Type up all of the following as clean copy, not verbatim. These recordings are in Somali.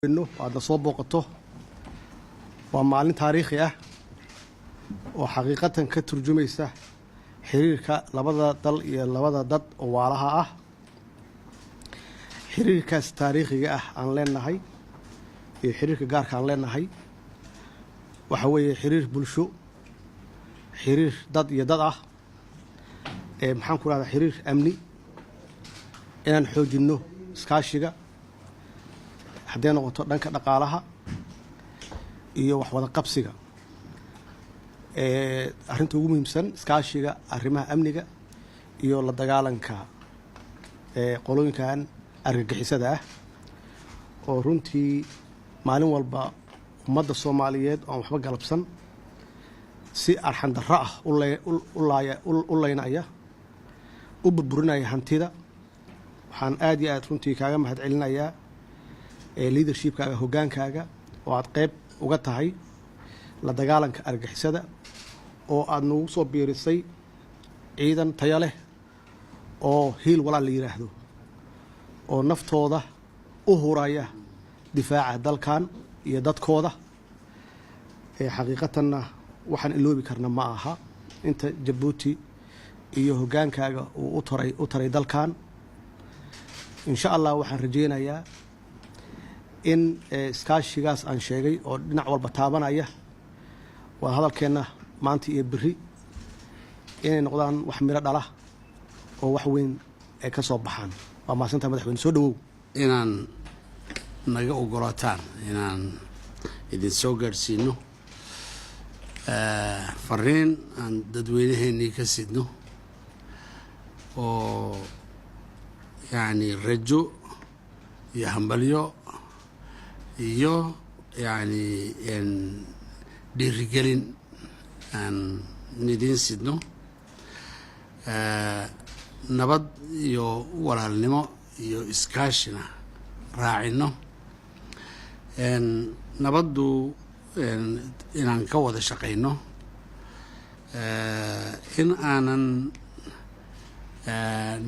إنه هذا صوب وقته ومعلن تاريخي وحقيقة كترجمة حريرك لبضة ضل لبضة ضد وعلها حريرك تاريخي عن لنا هاي حريرك جارك عن لنا هاي وحوي حرير بلشو حرير ضد يضع محن كل هذا حرير أمني إن نحوج إنه سكاشيجا حدينا وطنك نقالها iyo wax wada qabsiga arinta ugu muhiimsan iskaashiga arrimaha amniga iyo la dagaalanka qolooyinkan argagixisada ah oo runtii maalin walba ummadda Soomaaliyeed oo waxba galabsan si arxan darro ah u leynaya u burburinaya hantida waxaan aad iyo aad runtii kaaga mahadcelinayaa leadershipkaaga hogaankaaga oo aad qayb uga tahay la dagaalanka argagixisada oo aad nagu soo biirisay ciidan tayo leh oo hiil walaal la yiraahdo oo naftooda u huraya difaaca dalkan iyo dadkooda xaqiiqatanna waxaan iloobi karna ma aha inta Djibouti iyo hogaankaaga uu u taray dalkan insha Allah waxaan rajeynayaa in iskaashigaas aan sheegay oo dhinac walba taabanaya waa hadalkeena maanta iyo biri inay noqdaan wax miro dhala oo wax weyn ay ka soo baxaan waa maasanta madaxweyne soo dhawow inaan naga ogolaataan inaan idin soo gaarsiino fariin aan dadweynaheennii ka sidno oo yani rajo iyo hambalyo iyo yani dhiirigelin aan idin sidno nabad iyo walaalnimo iyo iskaashina raacino nabaddu inaan ka wada shaqayno in aanan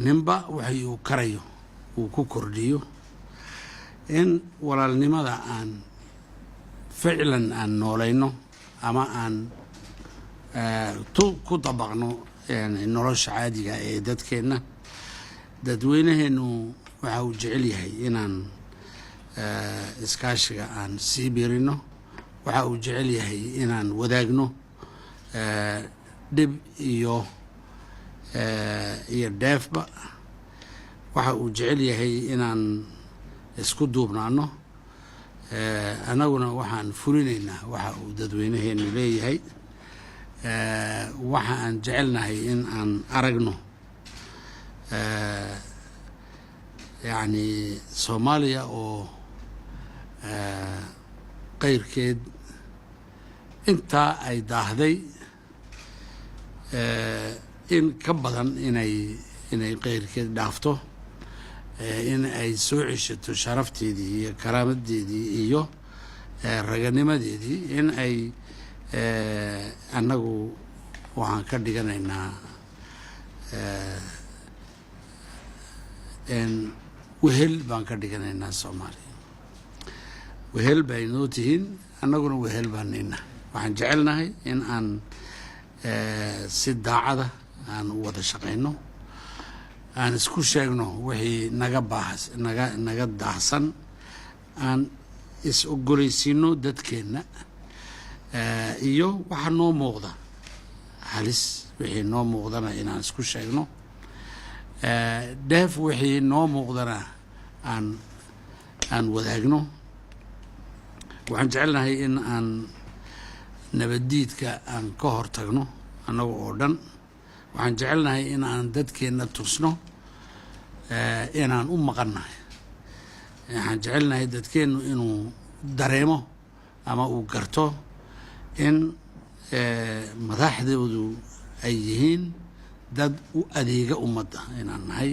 ninba waxay uu karayo uu ku kordhiyo in walaalnimada aan ficlan aan noolayno ama aan ku dabaqno nolosha caadiga ee dadkeenna dadweynaheenu waxa uu jecel yahay inaan iskaashiga aan sii biirino waxa uu jecel yahay inaan wadaagno dhib iyo dheefba waxa uu jecel yahay inaan isku duubnaano anaguna waxaan fulinaynaa waxa uu dadweynaheenu leeyahay waxa aan jecelnahay in aan aragno yani Soomaaliya oo qayrkeed inta ay daahday in ka badan inay qayrkeed dhaafto in ay soo ceshato sharafteedii iyo karaamadeedii iyo raganimadeedii in ay annagu waxaan ka dhiganaynaa wehel baan ka dhiganaynaa Soomaaliya wehel bay noo tihiin annaguna wehel baan nina waxaan jecelnahay in aan si daacada aan u wada shaqayno aan isku sheegno wixii naga daahsan aan is ogolaysiino dadkeenna iyo waxa noo muuqda halis wixii noo muuqdana inaan isku sheegno dheef wixii noo muuqdana aan wadaagno waxaan jecelnahay in aan nabadiidka aan ka hortagno annaga oo dhan waxaan jecelnahay in aan dadkeenna tusno inaan u maqannahay waxaan jecelnahay dadkeennu inuu dareemo ama uu garto in madaxdoodu ay yihiin dad u adeega ummadda inaan nahay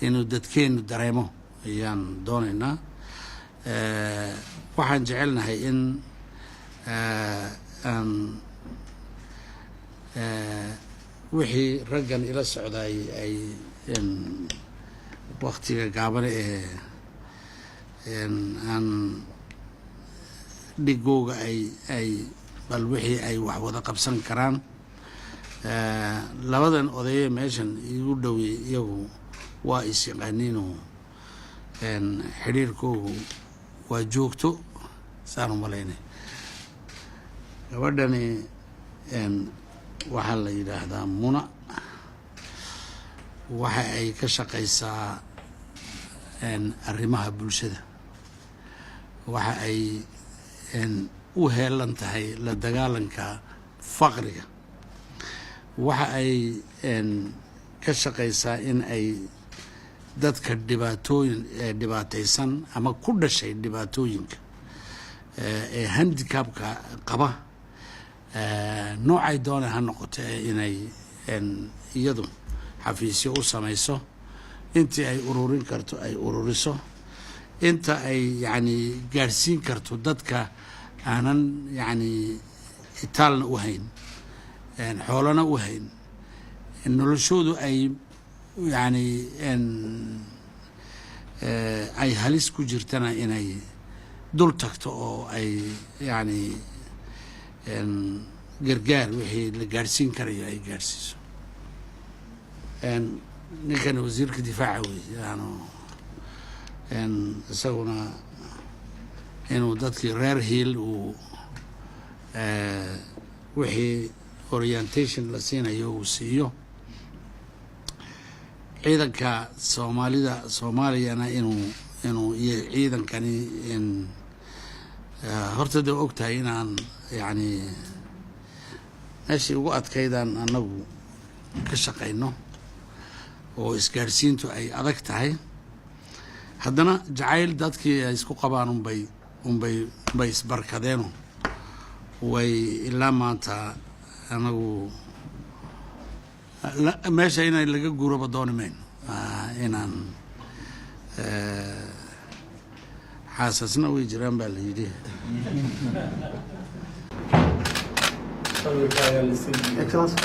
inuu dadkeennu dareemo ayaan doonaynaa waxaan jecelnahay in aan wixii raggan ila socday ay waqtiga gaaban aan dhigooga ay bal wixii ay wax wada qabsan karaan. labadan odaye meeshan igu dhowey iyagu waa is yaqaaniinoo xiriirkoogu waa joogto saan u malaynay. gabadhani waxaa la yidhaahdaa Muna, waxa ay ka shaqaysaa arrimaha bulshada, waxa ay u heelan tahay la dagaalanka faqriga, waxa ay ka shaqaysaa in ay dadka dhibaataysan ama ku dhashay dhibaatooyinka ee handicapka qaba noocay doona ha noqotee inay iyadu xafiisyo u samayso, intii ay ururin karto ay ururiso, inta ay yani gaarsiin karto dadka aanan yani itaalna u hayn, xoolana u hayn, noloshoodu ay yani ay halis ku jirtana inay dul tagto oo ay yani gargaar wixii la gaarsiin karayo ay gaarsiiso. ninkan wasiirka difaaca weeye isaguna inuu dadkii reer hiil uu wixii orientation la siinayo uu siiyo, ciidanka soomaaliyana inuu iyo ciidankani horta dee ogtahay inaan yani meeshii ugu adkaydaan annagu ka shaqayno oo isgaarsiintu ay adag tahay, haddana jacayl dadkii ay isku qabaan unbay isbarkadeeno way ilaa maanta anagu meesha inay laga guuraba dooni mayno, inaan xaasasna way jiraan baa la yidhi. Excellence.